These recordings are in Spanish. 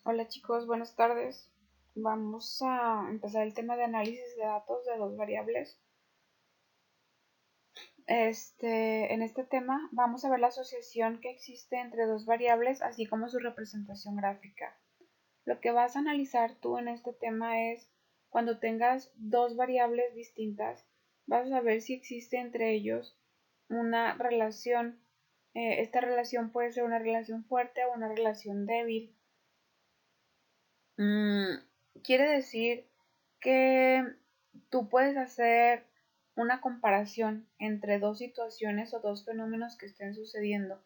Hola chicos, buenas tardes. Vamos a empezar el tema de análisis de datos de dos variables. En este tema vamos a ver la asociación que existe entre dos variables, así como su representación gráfica. Lo que vas a analizar tú en este tema es cuando tengas dos variables distintas, vas a ver si existe entre ellos una relación. Esta relación puede ser una relación fuerte o una relación débil. Quiere decir que tú puedes hacer una comparación entre dos situaciones o dos fenómenos que estén sucediendo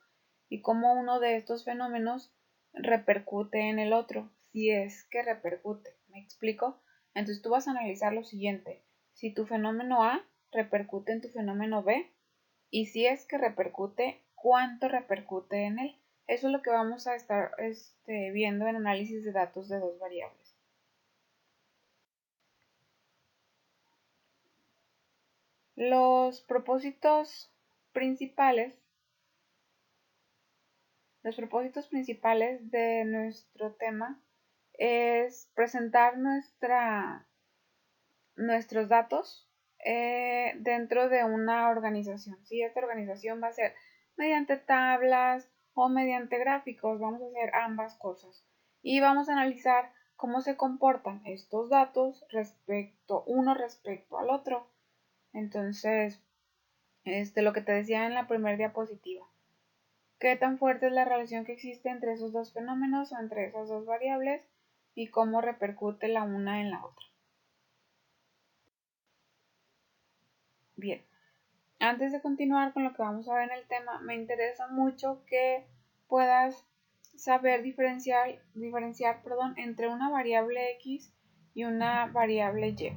y cómo uno de estos fenómenos repercute en el otro, si es que repercute. ¿Me explico? Entonces tú vas a analizar lo siguiente: si tu fenómeno A repercute en tu fenómeno B, y si es que repercute, ¿cuánto repercute en él? Eso es lo que vamos a estar viendo en análisis de datos de dos variables. Los propósitos principales, de nuestro tema es presentar nuestros datos dentro de una organización. ¿Sí? Esta organización va a ser mediante tablas o mediante gráficos. Vamos a hacer ambas cosas y vamos a analizar cómo se comportan estos datos uno respecto al otro. Entonces, lo que te decía en la primera diapositiva, qué tan fuerte es la relación que existe entre esos dos fenómenos o entre esas dos variables y cómo repercute la una en la otra. Bien, antes de continuar con lo que vamos a ver en el tema, me interesa mucho que puedas saber diferenciar entre una variable X y una variable Y,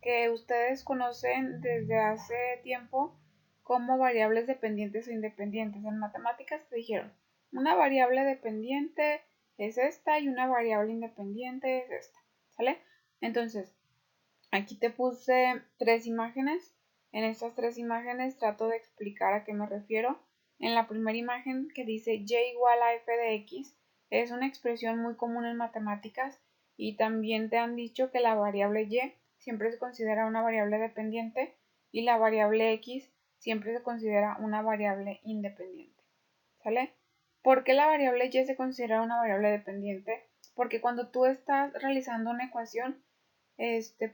que ustedes conocen desde hace tiempo como variables dependientes o independientes. En matemáticas te dijeron, una variable dependiente es esta y una variable independiente es esta, ¿sale? Entonces, aquí te puse tres imágenes. En estas tres imágenes trato de explicar a qué me refiero. En la primera imagen, que dice y igual a f de x, es una expresión muy común en matemáticas y también te han dicho que la variable y siempre se considera una variable dependiente y la variable x siempre se considera una variable independiente. ¿Sale? ¿Por qué la variable y se considera una variable dependiente? Porque cuando tú estás realizando una ecuación,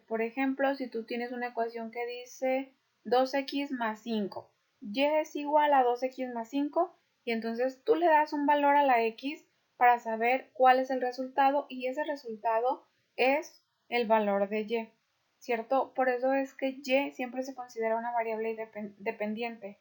por ejemplo, si tú tienes una ecuación que dice 2x más 5, y es igual a 2x más 5, y entonces tú le das un valor a la x para saber cuál es el resultado, y ese resultado es el valor de y, ¿cierto? Por eso es que y siempre se considera una variable dependiente.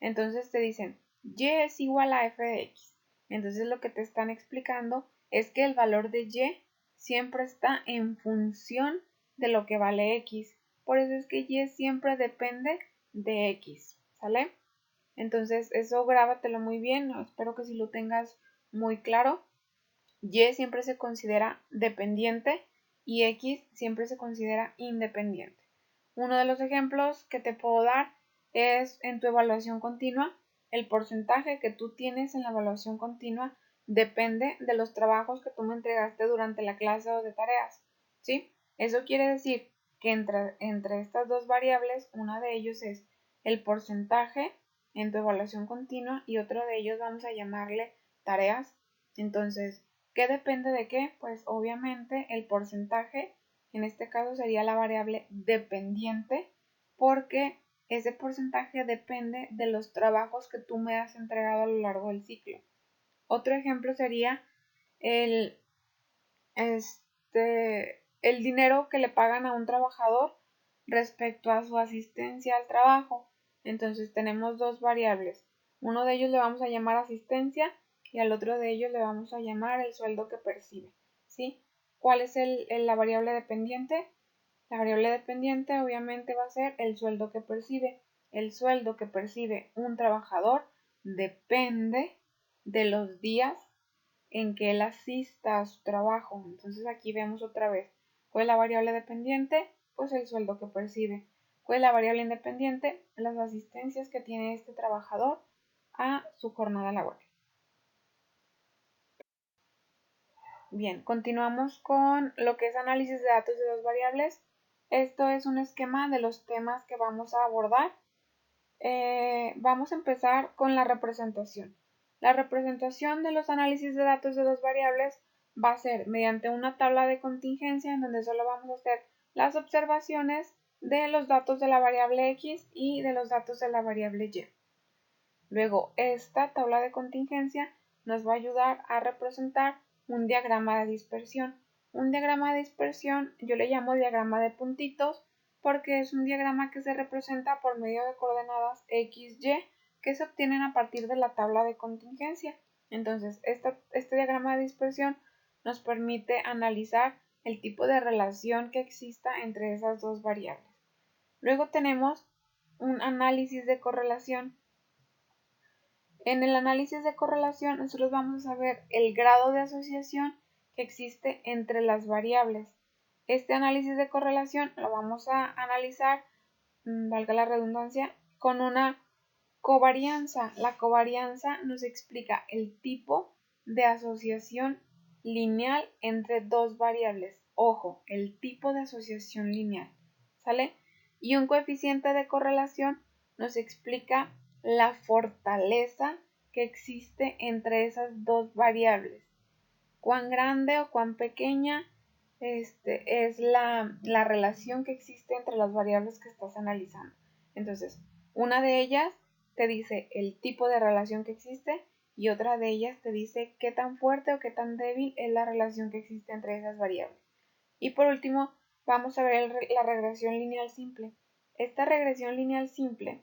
Entonces te dicen, y es igual a f de x. Entonces lo que te están explicando es que el valor de y siempre está en función de lo que vale x. Por eso es que y siempre depende de x, ¿sale? Entonces eso grábatelo muy bien, espero que sí lo tengas muy claro. Y siempre se considera dependiente y x siempre se considera independiente. Uno de los ejemplos que te puedo dar es en tu evaluación continua. El porcentaje que tú tienes en la evaluación continua depende de los trabajos que tú me entregaste durante la clase o de tareas, ¿sí? Eso quiere decir que entre estas dos variables, una de ellos es el porcentaje en tu evaluación continua y otro de ellos vamos a llamarle tareas. Entonces, ¿qué depende de qué? Pues obviamente el porcentaje, en este caso sería la variable dependiente, porque ese porcentaje depende de los trabajos que tú me has entregado a lo largo del ciclo. Otro ejemplo sería el, el dinero que le pagan a un trabajador respecto a su asistencia al trabajo. Entonces tenemos dos variables. Uno de ellos le vamos a llamar asistencia y al otro de ellos le vamos a llamar el sueldo que percibe, ¿sí? ¿Cuál es la variable dependiente? La variable dependiente obviamente va a ser el sueldo que percibe. El sueldo que percibe un trabajador depende de los días en que él asista a su trabajo. Entonces aquí vemos otra vez, ¿cuál es la variable dependiente? Pues el sueldo que percibe. ¿Cuál es la variable independiente? Las asistencias que tiene este trabajador a su jornada laboral. Bien, continuamos con lo que es análisis de datos de dos variables. Esto es un esquema de los temas que vamos a abordar. Vamos a empezar con la representación. La representación de los análisis de datos de dos variables va a ser mediante una tabla de contingencia en donde solo vamos a hacer las observaciones de los datos de la variable x y de los datos de la variable y. Luego, esta tabla de contingencia nos va a ayudar a representar un diagrama de dispersión. Un diagrama de dispersión yo le llamo diagrama de puntitos porque es un diagrama que se representa por medio de coordenadas x, y que se obtienen a partir de la tabla de contingencia. Entonces, este diagrama de dispersión nos permite analizar el tipo de relación que exista entre esas dos variables. Luego tenemos un análisis de correlación. En el análisis de correlación nosotros vamos a ver el grado de asociación que existe entre las variables. Este análisis de correlación lo vamos a analizar, valga la redundancia, con una covarianza. La covarianza nos explica el tipo de asociación lineal entre dos variables. Ojo, el tipo de asociación lineal, ¿sale? Y un coeficiente de correlación nos explica la fortaleza que existe entre esas dos variables. Cuán grande o cuán pequeña es la relación que existe entre las variables que estás analizando. Entonces, una de ellas te dice el tipo de relación que existe y otra de ellas te dice qué tan fuerte o qué tan débil es la relación que existe entre esas variables. Y por último, vamos a ver la regresión lineal simple. Esta regresión lineal simple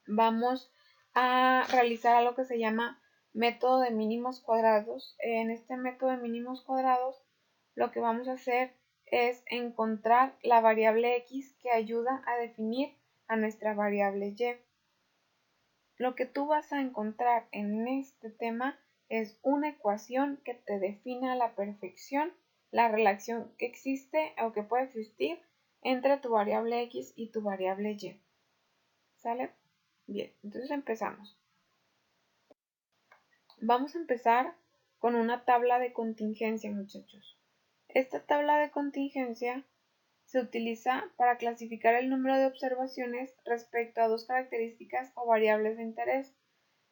vamos a realizar algo que se llama método de mínimos cuadrados. En este método de mínimos cuadrados lo que vamos a hacer es encontrar la variable x que ayuda a definir a nuestra variable y. Lo que tú vas a encontrar en este tema es una ecuación que te define a la perfección la relación que existe o que puede existir entre tu variable x y tu variable y. ¿Sale? Bien, entonces empezamos. Vamos a empezar con una tabla de contingencia, muchachos. Esta tabla de contingencia se utiliza para clasificar el número de observaciones respecto a dos características o variables de interés.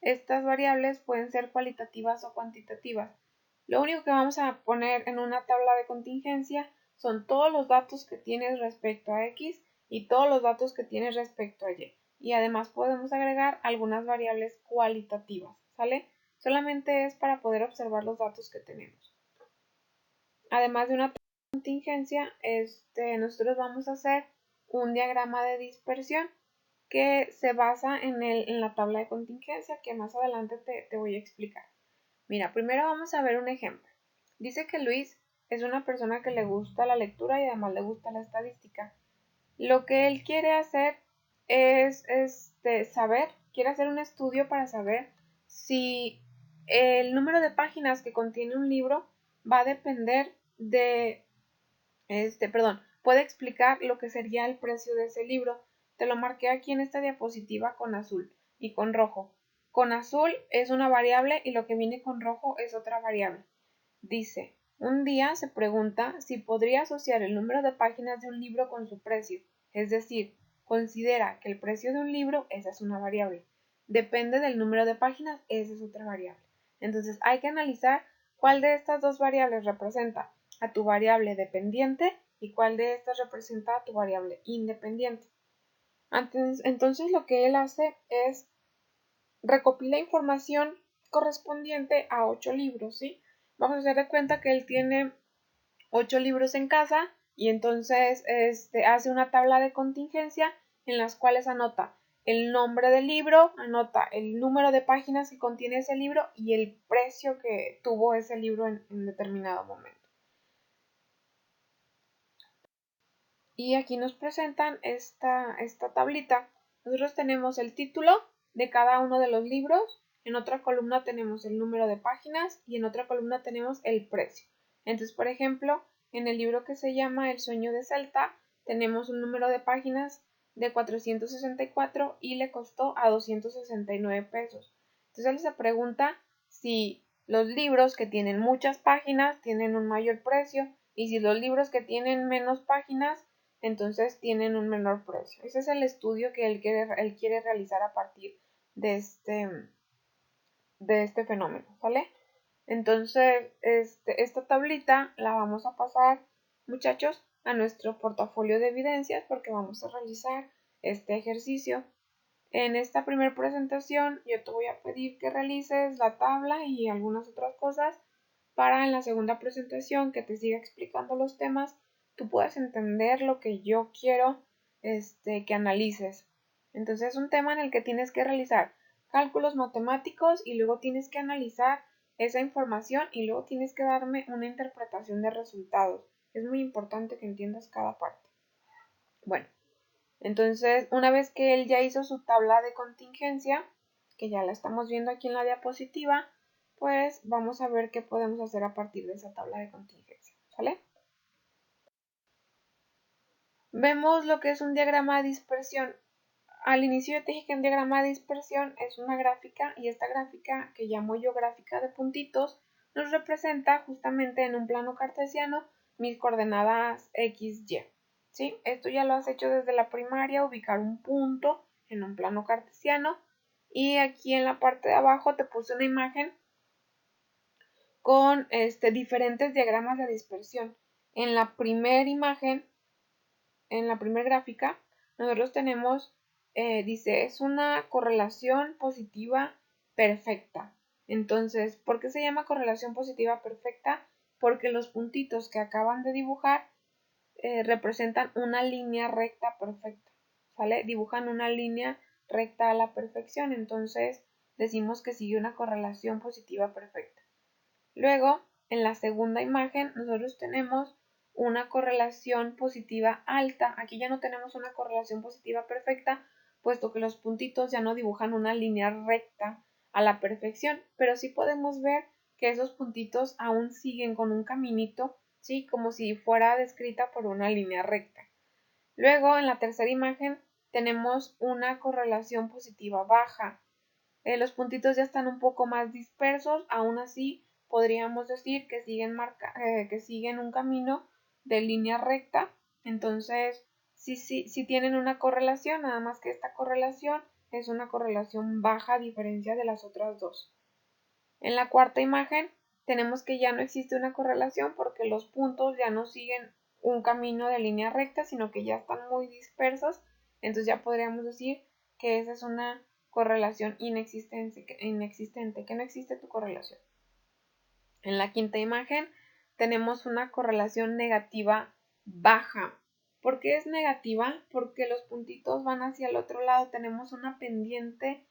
Estas variables pueden ser cualitativas o cuantitativas. Lo único que vamos a poner en una tabla de contingencia son todos los datos que tienes respecto a x y todos los datos que tienes respecto a y. Y además podemos agregar algunas variables cualitativas, ¿sale? Solamente es para poder observar los datos que tenemos. Además de una contingencia, nosotros vamos a hacer un diagrama de dispersión que se basa en la tabla de contingencia que más adelante te voy a explicar. Mira, primero vamos a ver un ejemplo. Dice que Luis es una persona que le gusta la lectura y además le gusta la estadística. Lo que él quiere hacer es quiere hacer un estudio para saber si el número de páginas que contiene un libro va a depender de, puede explicar lo que sería el precio de ese libro. Te lo marqué aquí en esta diapositiva con azul y con rojo. Con azul es una variable y lo que viene con rojo es otra variable. Dice, un día se pregunta si podría asociar el número de páginas de un libro con su precio, es decir, considera que el precio de un libro, esa es una variable, depende del número de páginas, esa es otra variable. Entonces hay que analizar cuál de estas dos variables representa a tu variable dependiente y cuál de estas representa a tu variable independiente. Entonces lo que él hace es recopila información correspondiente a 8 libros, ¿sí? Vamos a hacer de cuenta que él tiene 8 libros en casa y entonces hace una tabla de contingencia en las cuales anota el nombre del libro, anota el número de páginas que contiene ese libro y el precio que tuvo ese libro en determinado momento. Y aquí nos presentan esta tablita. Nosotros tenemos el título de cada uno de los libros, en otra columna tenemos el número de páginas y en otra columna tenemos el precio. Entonces, por ejemplo, en el libro que se llama El sueño de Celta, tenemos un número de páginas de 464 y le costó a 269 pesos. Entonces él se pregunta si los libros que tienen muchas páginas tienen un mayor precio, y si los libros que tienen menos páginas, entonces tienen un menor precio. Ese es el estudio que él quiere realizar a partir de este fenómeno, ¿vale? Entonces, esta tablita la vamos a pasar, muchachos, a nuestro portafolio de evidencias porque vamos a realizar este ejercicio. En esta primera presentación yo te voy a pedir que realices la tabla y algunas otras cosas para en la segunda presentación que te siga explicando los temas, tú puedas entender lo que yo quiero que analices. Entonces es un tema en el que tienes que realizar cálculos matemáticos y luego tienes que analizar esa información y luego tienes que darme una interpretación de resultados. Es muy importante que entiendas cada parte. Bueno, entonces una vez que él ya hizo su tabla de contingencia, que ya la estamos viendo aquí en la diapositiva, pues vamos a ver qué podemos hacer a partir de esa tabla de contingencia, ¿sale? Vemos lo que es un diagrama de dispersión. Al inicio yo te dije que un diagrama de dispersión es una gráfica, y esta gráfica, que llamo yo gráfica de puntitos, nos representa justamente en un plano cartesiano mis coordenadas x, y. ¿Sí? Esto ya lo has hecho desde la primaria, ubicar un punto en un plano cartesiano, y aquí en la parte de abajo te puse una imagen con diferentes diagramas de dispersión. En la primera imagen, en la primera gráfica, nosotros tenemos, dice, es una correlación positiva perfecta. Entonces, ¿por qué se llama correlación positiva perfecta? Porque los puntitos que acaban de dibujar representan una línea recta perfecta, ¿sale? Dibujan una línea recta a la perfección, entonces decimos que sigue una correlación positiva perfecta. Luego, en la segunda imagen, nosotros tenemos una correlación positiva alta. Aquí ya no tenemos una correlación positiva perfecta, puesto que los puntitos ya no dibujan una línea recta a la perfección, pero sí podemos ver que esos puntitos aún siguen con un caminito, ¿sí? Como si fuera descrita por una línea recta. Luego, en la tercera imagen, tenemos una correlación positiva baja. Los puntitos ya están un poco más dispersos, aún así podríamos decir que siguen un camino de línea recta. Entonces sí tienen una correlación, nada más que esta correlación es una correlación baja a diferencia de las otras dos. En la cuarta imagen tenemos que ya no existe una correlación porque los puntos ya no siguen un camino de línea recta, sino que ya están muy dispersos. Entonces ya podríamos decir que esa es una correlación inexistente, que no existe tu correlación. En la quinta imagen tenemos una correlación negativa baja. ¿Por qué es negativa? Porque los puntitos van hacia el otro lado, tenemos una pendiente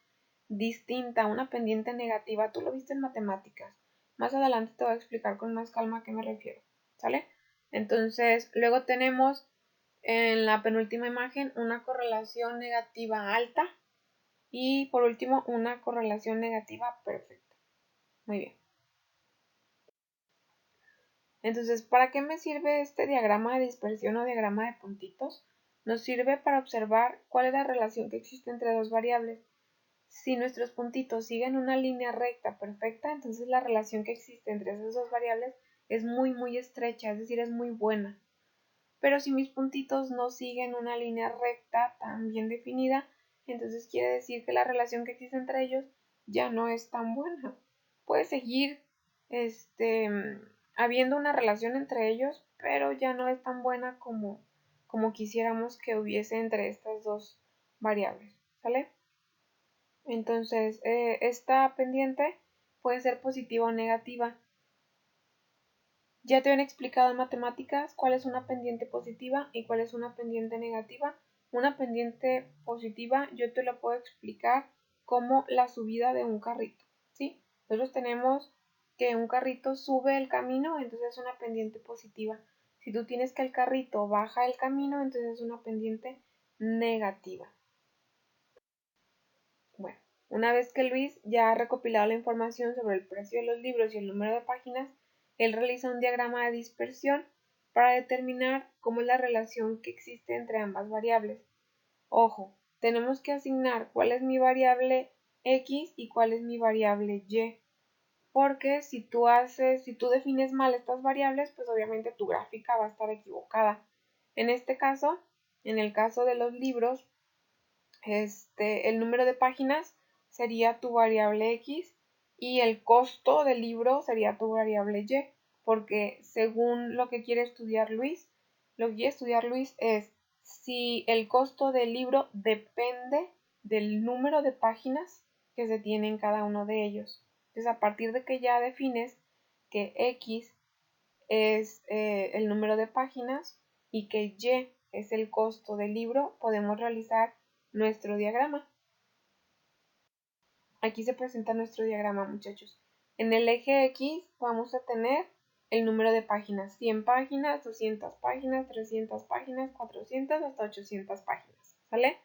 distinta, una pendiente negativa. Tú lo viste en matemáticas. Más adelante te voy a explicar con más calma a qué me refiero, ¿sale? Entonces, luego tenemos en la penúltima imagen una correlación negativa alta y por último una correlación negativa perfecta. Muy bien. Entonces, ¿para qué me sirve este diagrama de dispersión o diagrama de puntitos? Nos sirve para observar cuál es la relación que existe entre dos variables. Si nuestros puntitos siguen una línea recta perfecta, entonces la relación que existe entre esas dos variables es muy estrecha, es decir, es muy buena. Pero si mis puntitos no siguen una línea recta tan bien definida, entonces quiere decir que la relación que existe entre ellos ya no es tan buena. Puede seguir habiendo una relación entre ellos, pero ya no es tan buena como quisiéramos que hubiese entre estas dos variables, ¿sale? Entonces, esta pendiente puede ser positiva o negativa. Ya te han explicado en matemáticas cuál es una pendiente positiva y cuál es una pendiente negativa. Una pendiente positiva yo te la puedo explicar como la subida de un carrito, ¿sí? Nosotros tenemos que un carrito sube el camino, entonces es una pendiente positiva. Si tú tienes que el carrito baja el camino, entonces es una pendiente negativa. Bueno, una vez que Luis ya ha recopilado la información sobre el precio de los libros y el número de páginas, él realiza un diagrama de dispersión para determinar cómo es la relación que existe entre ambas variables. Ojo, tenemos que asignar cuál es mi variable x y cuál es mi variable y. porque si tú defines mal estas variables, pues obviamente tu gráfica va a estar equivocada. En este caso, en el caso de los libros, el número de páginas sería tu variable X y el costo del libro sería tu variable Y, porque según lo que quiere estudiar Luis, es si el costo del libro depende del número de páginas que se tiene en cada uno de ellos. Entonces, a partir de que ya defines que X es el número de páginas y que Y es el costo del libro, podemos realizar nuestro diagrama. Aquí se presenta nuestro diagrama, muchachos. En el eje X vamos a tener el número de páginas, 100 páginas, 200 páginas, 300 páginas, 400 hasta 800 páginas, ¿sale?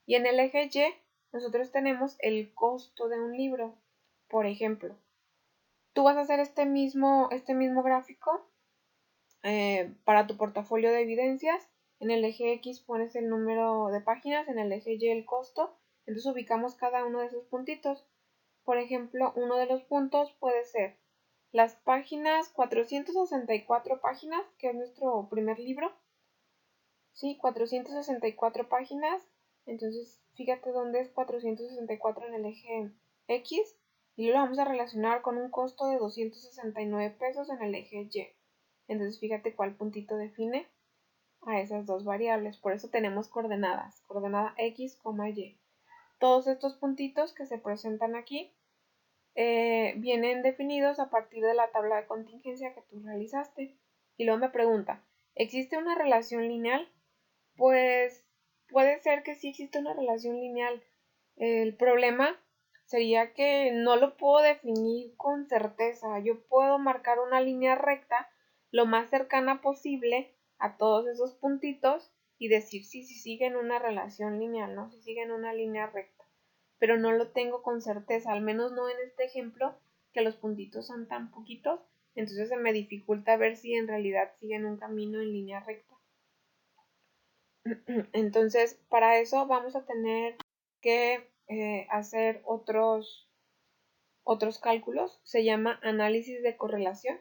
Y en el eje Y nosotros tenemos el costo de un libro. Por ejemplo, tú vas a hacer este mismo gráfico para tu portafolio de evidencias. En el eje X pones el número de páginas, en el eje Y el costo. Entonces ubicamos cada uno de esos puntitos. Por ejemplo, uno de los puntos puede ser las páginas, 464 páginas, que es nuestro primer libro. Sí, 464 páginas. Entonces, fíjate dónde es 464 en el eje X. Y lo vamos a relacionar con un costo de 269 pesos en el eje Y. Entonces, fíjate cuál puntito define a esas dos variables. Por eso tenemos coordenadas, coordenada X, Y. Todos estos puntitos que se presentan aquí vienen definidos a partir de la tabla de contingencia que tú realizaste. Y luego me pregunta, ¿existe una relación lineal? Pues puede ser que sí existe una relación lineal. El problema sería que no lo puedo definir con certeza. Yo puedo marcar una línea recta lo más cercana posible a todos esos puntitos y decir si siguen una relación lineal, ¿no? Si siguen una línea recta. Pero no lo tengo con certeza, al menos no en este ejemplo, que los puntitos son tan poquitos. Entonces se me dificulta ver si en realidad siguen un camino en línea recta. Entonces, para eso vamos a tener que hacer otros cálculos. Se llama análisis de correlación.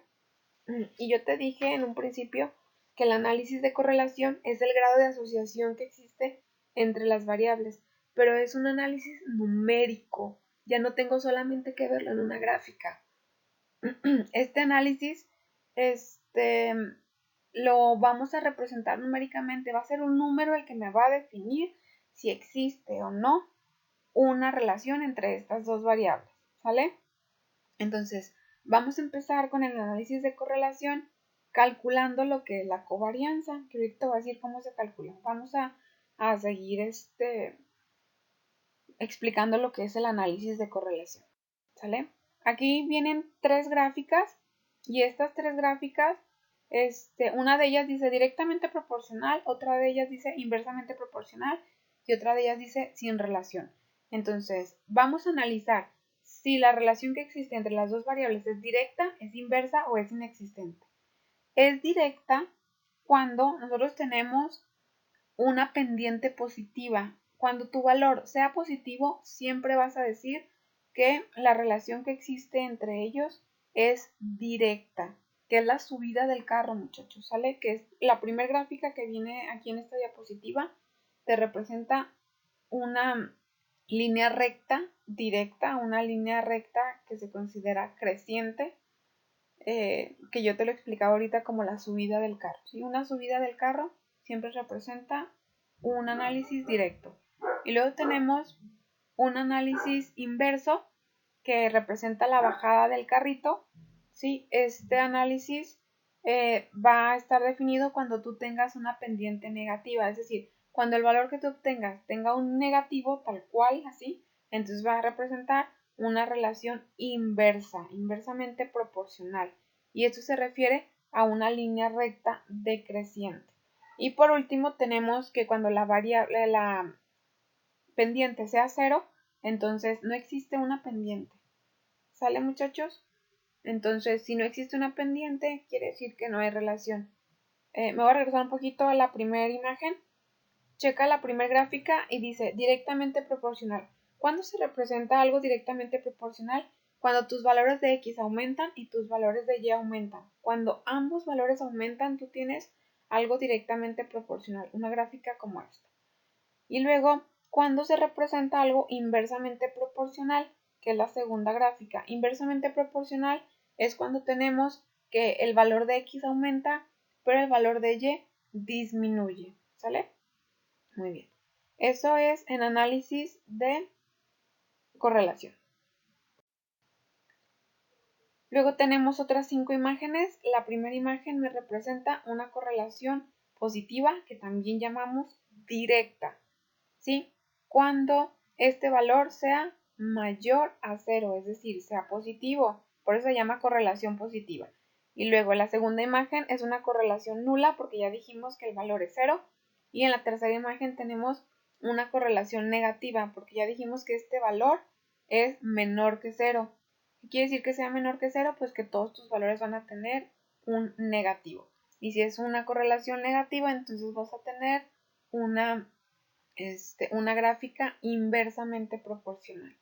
Y yo te dije en un principio que el análisis de correlación es el grado de asociación que existe entre las variables, pero es un análisis numérico. Ya no tengo solamente que verlo en una gráfica. Este análisis, lo vamos a representar numéricamente. Va a ser un número el que me va a definir si existe o no una relación entre estas dos variables, ¿sale? Entonces, vamos a empezar con el análisis de correlación calculando lo que es la covarianza, que ahorita voy a decir cómo se calcula. Vamos a seguir explicando lo que es el análisis de correlación, ¿sale? Aquí vienen tres gráficas y estas tres gráficas, una de ellas dice directamente proporcional, otra de ellas dice inversamente proporcional y otra de ellas dice sin relación. Entonces, vamos a analizar si la relación que existe entre las dos variables es directa, es inversa o es inexistente. Es directa cuando nosotros tenemos una pendiente positiva. Cuando tu valor sea positivo, siempre vas a decir que la relación que existe entre ellos es directa, que es la subida del carro, muchachos, ¿sale? Que es la primera gráfica que viene aquí en esta diapositiva, te representa una línea recta, directa, una línea recta que se considera creciente, que yo te lo explicaba ahorita como la subida del carro. ¿Sí? Una subida del carro siempre representa un análisis directo. Y luego tenemos un análisis inverso que representa la bajada del carrito. ¿Sí? Este análisis va a estar definido cuando tú tengas una pendiente negativa, es decir, cuando el valor que tú obtengas tenga un negativo tal cual, así, entonces va a representar una relación inversa, inversamente proporcional. Y esto se refiere a una línea recta decreciente. Y por último tenemos que cuando la pendiente sea cero, entonces no existe una pendiente. ¿Sale, muchachos? Entonces, si no existe una pendiente, quiere decir que no hay relación. Me voy a regresar un poquito a la primera imagen. Checa la primera gráfica y dice directamente proporcional. ¿Cuándo se representa algo directamente proporcional? cuando tus valores de X aumentan y tus valores de Y aumentan. Cuando ambos valores aumentan, tú tienes algo directamente proporcional, una gráfica como esta. Y luego, cuando se representa algo inversamente proporcional, que es la segunda gráfica. Inversamente proporcional es cuando tenemos que el valor de X aumenta, pero el valor de Y disminuye. ¿Sale? Muy bien. Eso es en análisis de correlación. Luego tenemos otras 5 imágenes. La primera imagen me representa una correlación positiva que también llamamos directa, ¿sí? Cuando este valor sea mayor a 0, es decir, sea positivo. Por eso se llama correlación positiva. Y luego la segunda imagen es una correlación nula porque ya dijimos que el valor es 0. Y en la tercera imagen tenemos una correlación negativa porque ya dijimos que este valor es menor que 0. ¿Qué quiere decir que sea menor que 0? Pues que todos tus valores van a tener un negativo. Y si es una correlación negativa, entonces vas a tener una gráfica inversamente proporcional.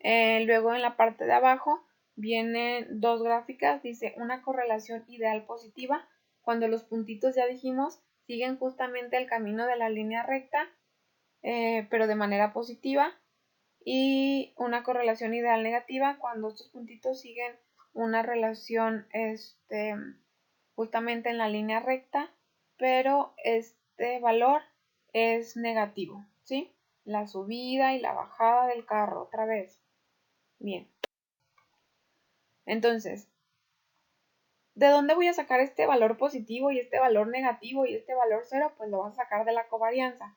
Luego en la parte de abajo vienen dos gráficas. Dice una correlación ideal positiva, cuando los puntitos, ya dijimos, siguen justamente el camino de la línea recta, pero de manera positiva. Y una correlación ideal negativa, cuando estos puntitos siguen una relación justamente en la línea recta, pero este valor es negativo, ¿sí? La subida y la bajada del carro, otra vez. Bien. Entonces, ¿de dónde voy a sacar este valor positivo y este valor negativo y este valor 0? Pues lo vas a sacar de la covarianza.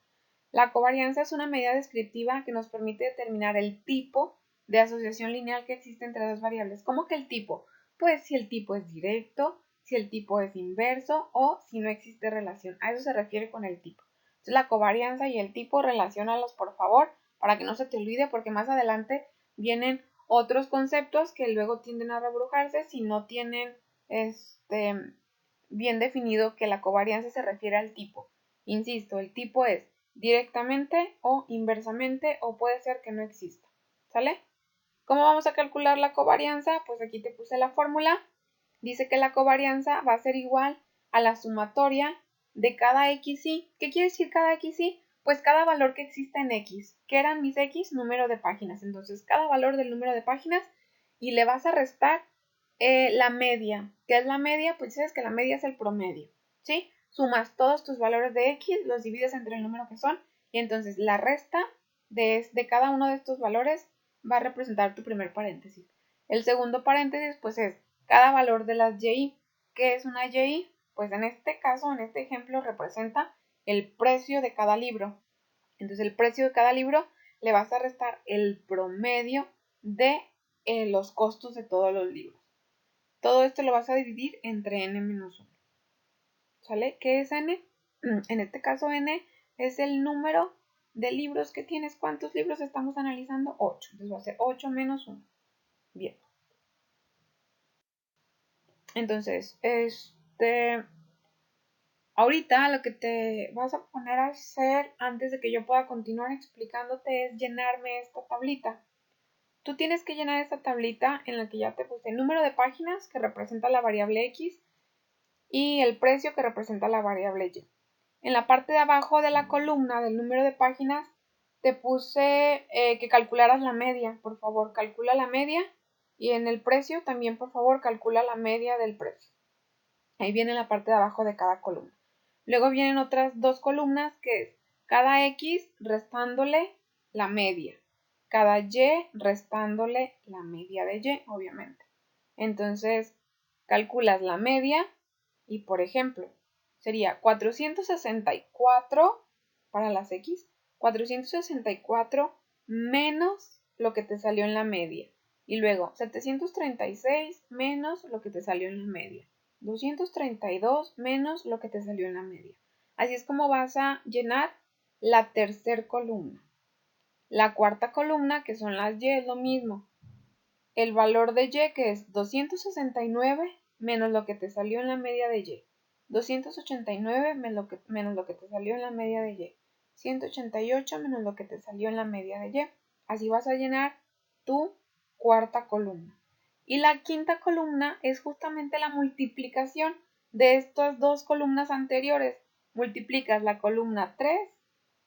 La covarianza es una medida descriptiva que nos permite determinar el tipo de asociación lineal que existe entre dos variables. ¿Cómo que el tipo? Pues si el tipo es directo, si el tipo es inverso o si no existe relación. A eso se refiere con el tipo. Entonces la covarianza y el tipo, relaciónalos por favor para que no se te olvide, porque más adelante vienen otros conceptos que luego tienden a rebrujarse si no tienen bien definido que la covarianza se refiere al tipo. Insisto, el tipo es directamente o inversamente, o puede ser que no exista. ¿Sale? ¿Cómo vamos a calcular la covarianza? Pues aquí te puse la fórmula. Dice que la covarianza va a ser igual a la sumatoria de cada xy. ¿Qué quiere decir cada xy? Pues cada valor que exista en x. ¿Qué eran mis x? Número de páginas. Entonces, cada valor del número de páginas y le vas a restar la media. ¿Qué es la media? Pues sabes que la media es el promedio, ¿sí? Sumas todos tus valores de x, los divides entre el número que son, y entonces la resta de cada uno de estos valores va a representar tu primer paréntesis. El segundo paréntesis, pues es cada valor de las y. ¿Qué es una y? Pues en este caso, en este ejemplo, representa el precio de cada libro. Entonces el precio de cada libro le vas a restar el promedio de los costos de todos los libros. Todo esto lo vas a dividir entre n-1. ¿Sale? ¿Qué es n? En este caso n es el número de libros que tienes. ¿Cuántos libros estamos analizando? 8. Entonces va a ser 8 menos 1. Bien. Entonces, ahorita lo que te vas a poner a hacer antes de que yo pueda continuar explicándote es llenarme esta tablita. Tú tienes que llenar esta tablita en la que ya te puse el número de páginas que representa la variable x y el precio que representa la variable y. En la parte de abajo de la columna del número de páginas te puse que calcularas la media. Por favor, calcula la media. Y en el precio también, por favor, calcula la media del precio. Ahí viene la parte de abajo de cada columna. Luego vienen otras dos columnas que es cada x restándole la media. Cada y restándole la media de y, obviamente. Entonces, calculas la media y, por ejemplo, sería 464 para las x, 464 menos lo que te salió en la media. Y luego 736 menos lo que te salió en la media. 232 menos lo que te salió en la media. Así es como vas a llenar la tercera columna. La cuarta columna, que son las y, es lo mismo. El valor de y, que es 269 menos lo que te salió en la media de y. 289 menos lo que te salió en la media de y. 188 menos lo que te salió en la media de y. Así vas a llenar tu cuarta columna. Y la quinta columna es justamente la multiplicación de estas dos columnas anteriores. Multiplicas la columna 3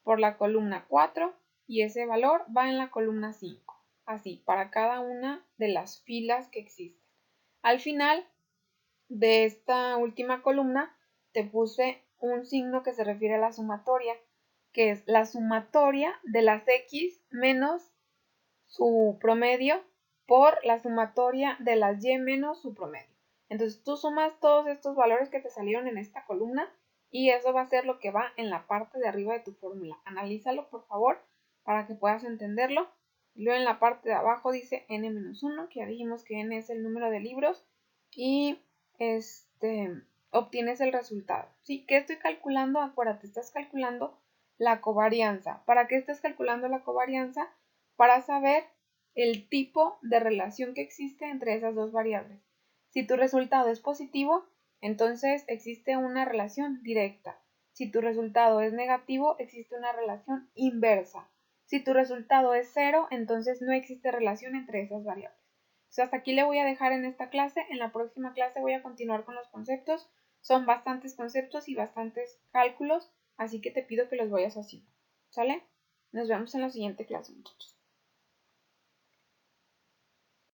por la columna 4 y ese valor va en la columna 5. Así, para cada una de las filas que existen. Al final de esta última columna te puse un signo que se refiere a la sumatoria, que es la sumatoria de las x menos su promedio por la sumatoria de las y menos su promedio. Entonces tú sumas todos estos valores que te salieron en esta columna y eso va a ser lo que va en la parte de arriba de tu fórmula. Analízalo por favor para que puedas entenderlo. Luego en la parte de abajo dice n-1, que ya dijimos que n es el número de libros y obtienes el resultado. ¿Sí? ¿Qué estoy calculando? Acuérdate, estás calculando la covarianza. ¿Para qué estás calculando la covarianza? Para saber el tipo de relación que existe entre esas dos variables. Si tu resultado es positivo, entonces existe una relación directa. Si tu resultado es negativo, existe una relación inversa. Si tu resultado es 0, entonces no existe relación entre esas variables. Entonces hasta aquí le voy a dejar en esta clase. En la próxima clase voy a continuar con los conceptos. Son bastantes conceptos y bastantes cálculos, así que te pido que los vayas haciendo. ¿Sale? Nos vemos en la siguiente clase, muchachos.